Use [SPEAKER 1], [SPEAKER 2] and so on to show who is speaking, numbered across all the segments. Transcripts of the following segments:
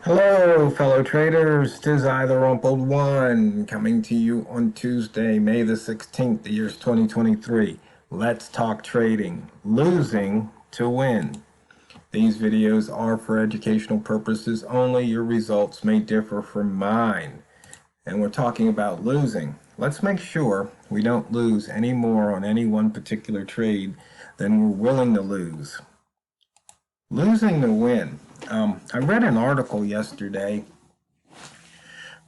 [SPEAKER 1] Hello, fellow traders. 'Tis I, TheRumpledOne, coming to you on Tuesday, May the 16th, the year's 2023. Let's talk trading. Losing to win. These videos are for educational purposes only. Your results may differ from mine. And we're talking about losing. Let's make sure we don't lose any more on any one particular trade than we're willing to lose. Losing to win. I read an article yesterday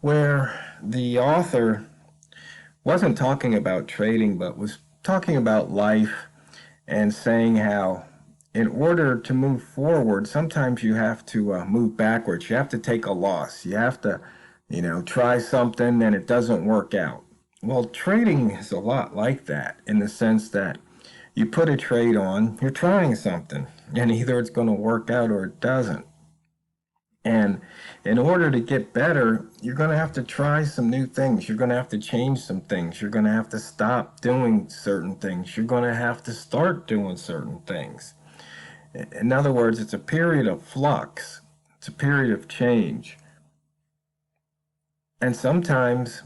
[SPEAKER 1] where the author wasn't talking about trading, but was talking about life and saying how in order to move forward, sometimes you have to move backwards. You have to take a loss. You have to, try something and it doesn't work out. Well, trading is a lot like that in the sense that you put a trade on, you're trying something, and either it's going to work out or it doesn't. And in order to get better, you're going to have to try some new things. You're going to have to change some things. You're going to have to stop doing certain things. You're going to have to start doing certain things. In other words, it's a period of flux. It's a period of change. And sometimes,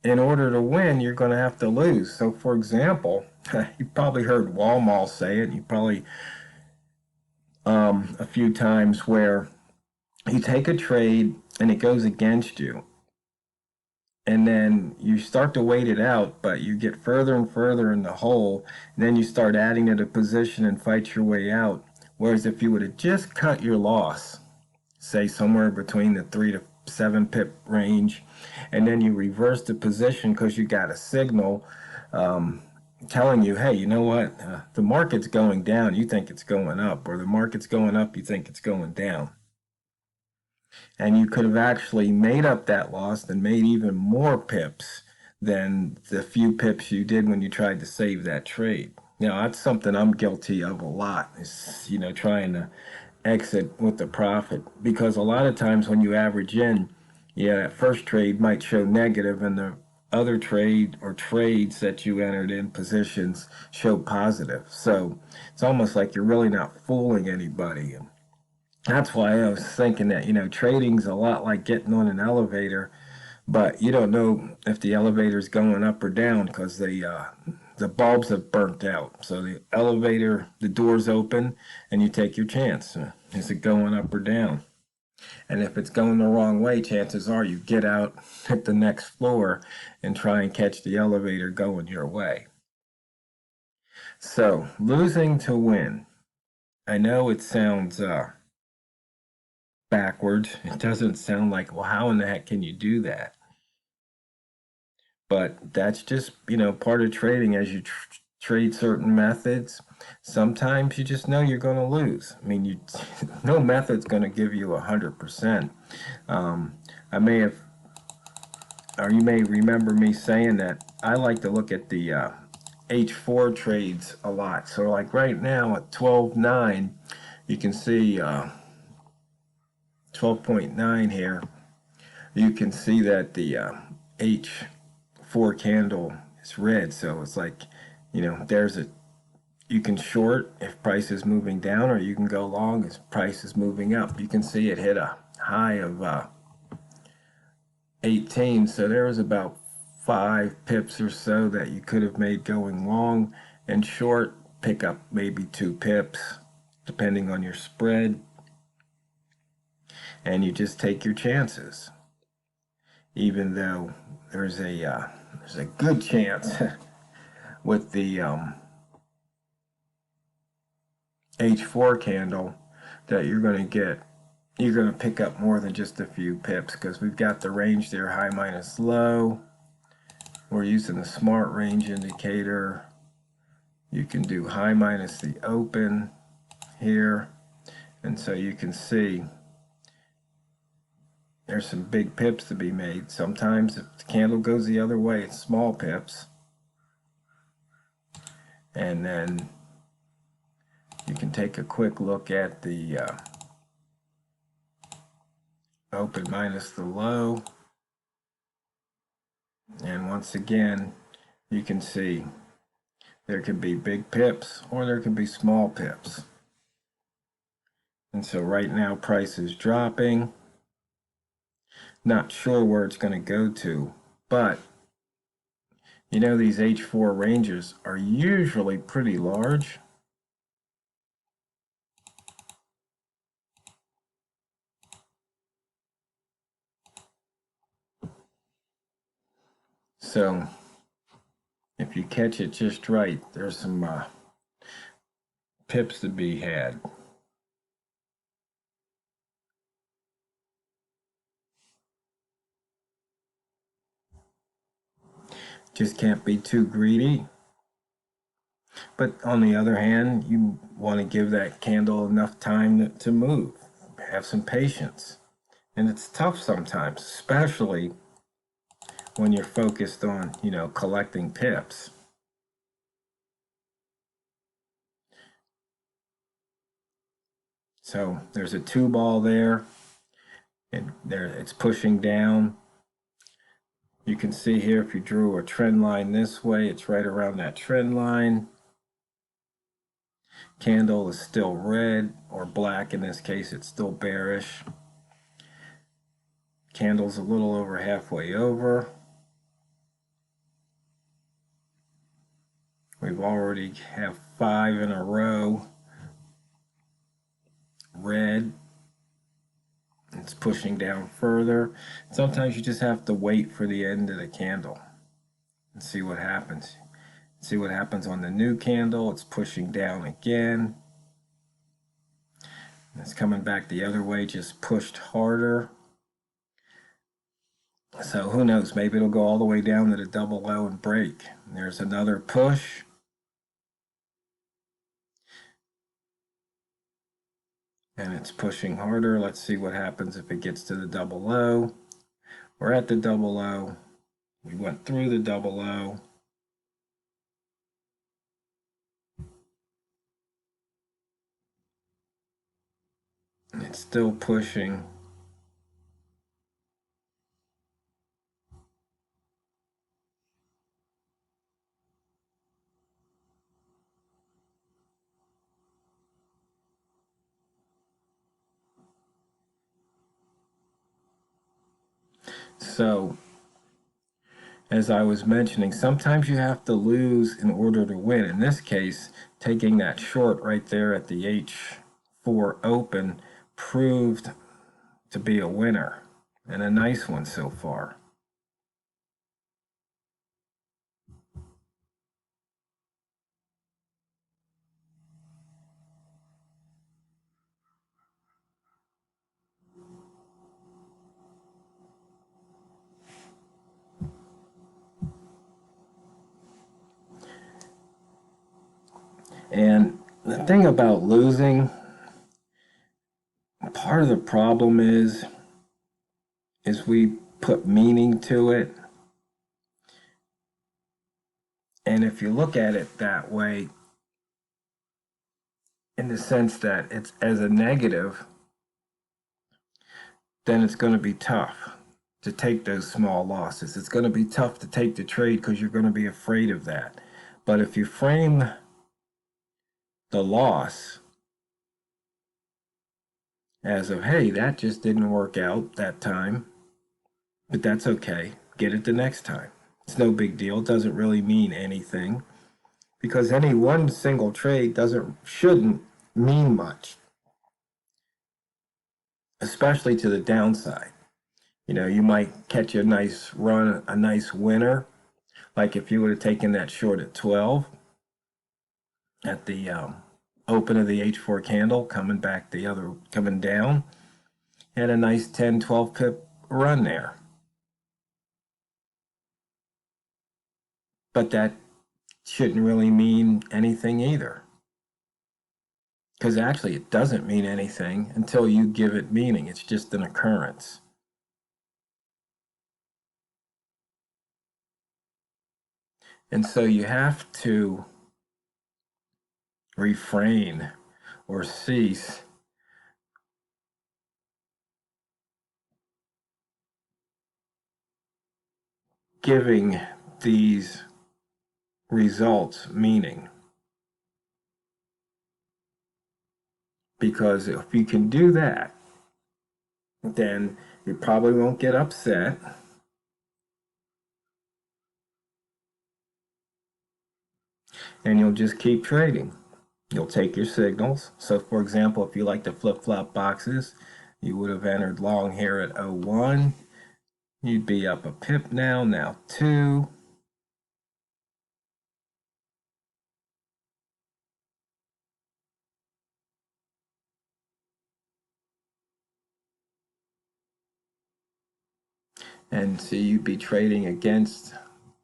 [SPEAKER 1] in order to win, you're going to have to lose. So, for example, you probably heard Walmart say it. You probably a few times where you take a trade and it goes against you, and then you start to wait it out, but you get further and further in the hole, and then you start adding to the position and fight your way out. Whereas if you would have just cut your loss, say somewhere between the 3 to 7 pip range, and then you reverse the position because you got a signal telling you, hey, you know what, the market's going down, you think it's going up, or the market's going up, you think it's going down. And you could have actually made up that loss and made even more pips than the few pips you did when you tried to save that trade. That's something I'm guilty of a lot, is, trying to exit with the profit. Because a lot of times when you average in, that first trade might show negative and the other trade or trades that you entered in positions show positive. So it's almost like you're really not fooling anybody. And that's why I was thinking that, trading's a lot like getting on an elevator, but you don't know if the elevator's going up or down because the bulbs have burnt out. So the elevator, the door's open, and you take your chance. Is it going up or down? And if it's going the wrong way, chances are you get out at the next floor and try and catch the elevator going your way. So losing to win. I know it sounds backwards. It doesn't sound like, well, how in the heck can you do that? But that's just, part of trading as you trade certain methods. Sometimes you just know you're going to lose. I mean, no method's going to give you 100%. I may have, or you may remember me saying that I like to look at the H4 trades a lot. So like right now at 12.9, you can see 12.9 here. You can see that the H4 candle is red, so it's like, you can short if price is moving down, or you can go long if price is moving up. You can see it hit a high of 18, so there was about 5 pips or so that you could have made going long, and short pick up maybe 2 pips depending on your spread, and you just take your chances, even though there's a good chance with the H4 candle that you're going to pick up more than just a few pips, because we've got the range there, high minus low. We're using the smart range indicator. You can do high minus the open here, and so you can see there's some big pips to be made. Sometimes if the candle goes the other way, it's small pips. And then you can take a quick look at the open minus the low. And once again, you can see there can be big pips or there can be small pips. And so right now price is dropping. Not sure where it's going to go to, but you know, these H4 ranges are usually pretty large. So if you catch it just right, there's some pips to be had. Just can't be too greedy. But on the other hand, you want to give that candle enough time to move. Have some patience. And it's tough sometimes, especially when you're focused on, you know, collecting pips. So there's a 2 ball there, and there it's pushing down. You can see here if you drew a trend line this way, it's right around that trend line. Candle is still red, or black in this case, it's still bearish. Candle's a little over halfway over. We've already have 5 in a row. Red. It's pushing down further. Sometimes you just have to wait for the end of the candle and see what happens. See what happens on the new candle. It's pushing down again. It's coming back the other way, just pushed harder. So who knows, maybe it'll go all the way down to the double low and break. And there's another push. And it's pushing harder. Let's see what happens if it gets to the double low. We're at the double low. We went through the double low. It's still pushing. So, as I was mentioning, sometimes you have to lose in order to win. In this case, taking that short right there at the H4 open proved to be a winner, and a nice one so far. And the thing about losing, part of the problem is we put meaning to it. And if you look at it that way, in the sense that it's as a negative, then it's going to be tough to take those small losses. It's going to be tough to take the trade because you're going to be afraid of that. But if you frame the loss as of, hey, that just didn't work out that time, but that's okay. Get it the next time. It's no big deal. It doesn't really mean anything because any one single trade shouldn't mean much, especially to the downside. You know, you might catch a nice run, a nice winner, like if you would have taken that short at 12 at the open of the H4 candle, coming down, had a nice 10, 12 pip run there. But that shouldn't really mean anything either. Because actually it doesn't mean anything until you give it meaning. It's just an occurrence. And so you have to refrain or cease giving these results meaning. because if you can do that, then you probably won't get upset. And you'll just keep trading. You'll take your signals. So for example, if you like to flip-flop boxes, you would have entered long here at 01. You'd be up a pip now 2. And so you'd be trading against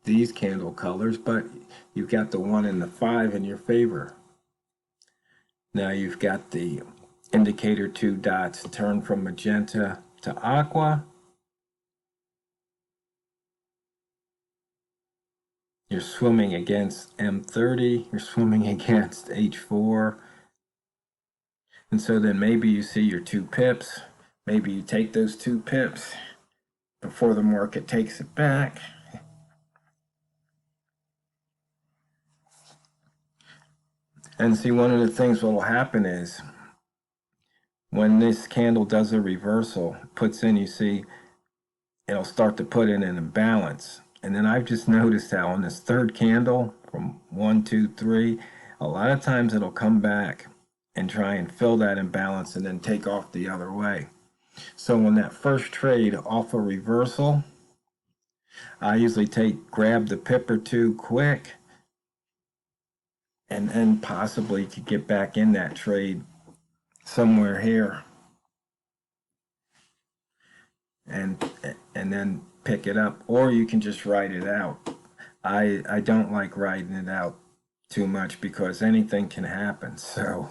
[SPEAKER 1] these candle colors, but you've got the 1 and the 5 in your favor. Now you've got the indicator 2 dots turn from magenta to aqua. You're swimming against M30, you're swimming against H4. And so then maybe you see your 2 pips, maybe you take those 2 pips before the market takes it back. And see, one of the things that will happen is when this candle does a reversal, puts in, you see, it'll start to put in an imbalance. And then I've just noticed how on this third candle from 1, 2, 3, a lot of times it'll come back and try and fill that imbalance and then take off the other way. So on that first trade off a reversal, I usually grab the pip or 2 quick, and then possibly could get back in that trade somewhere here and then pick it up, or you can just write it out. I don't like writing it out too much because anything can happen. So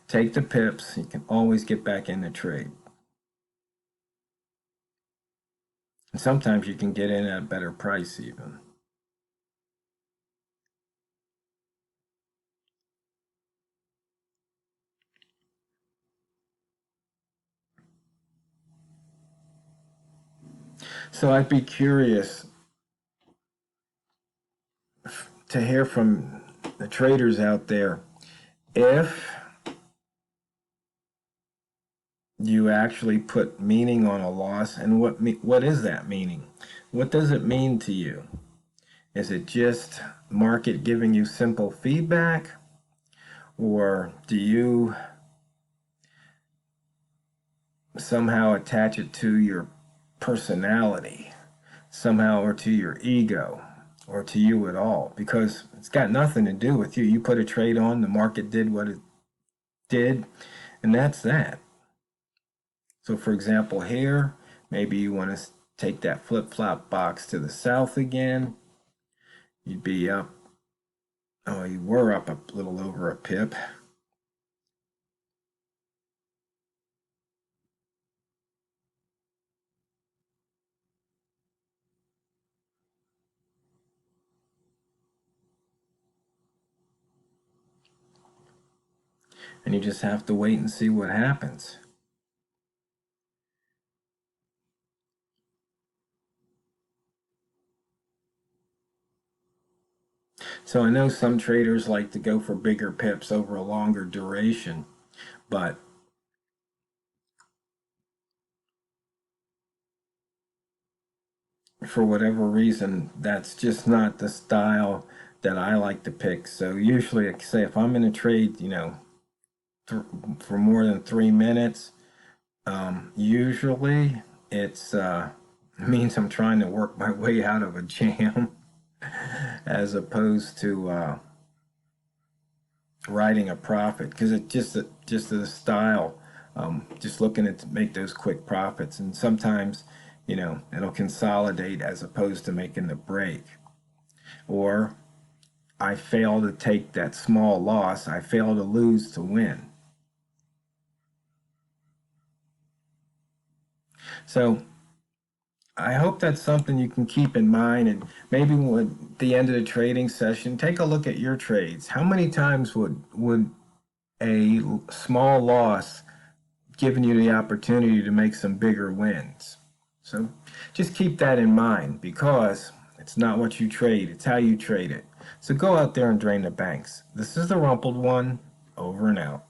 [SPEAKER 1] take the pips, you can always get back in the trade. And sometimes you can get in at a better price even. So I'd be curious to hear from the traders out there if you actually put meaning on a loss, and what is that meaning? What does it mean to you? Is it just market giving you simple feedback, or do you somehow attach it to your personality somehow, or to your ego, or to you at all? Because it's got nothing to do with you. You put a trade on, the market did what it did, and that's that. So for example here, maybe you want to take that flip-flop box to the south again. You'd be up, oh, you were up a little over a pip. And you just have to wait and see what happens. So I know some traders like to go for bigger pips over a longer duration, but for whatever reason, that's just not the style that I like to pick. So usually, like say, if I'm in a trade, you know, for more than 3 minutes, usually it's means I'm trying to work my way out of a jam as opposed to writing a profit, because it's just the style, just looking to make those quick profits. And sometimes, you know, it'll consolidate as opposed to making the break. Or I fail to take that small loss, I fail to lose to win. So I hope that's something you can keep in mind, and maybe at the end of the trading session, take a look at your trades. How many times would a small loss giving you the opportunity to make some bigger wins? So just keep that in mind, because it's not what you trade, it's how you trade it. So go out there and drain the banks. This is the Rumpled One, over and out.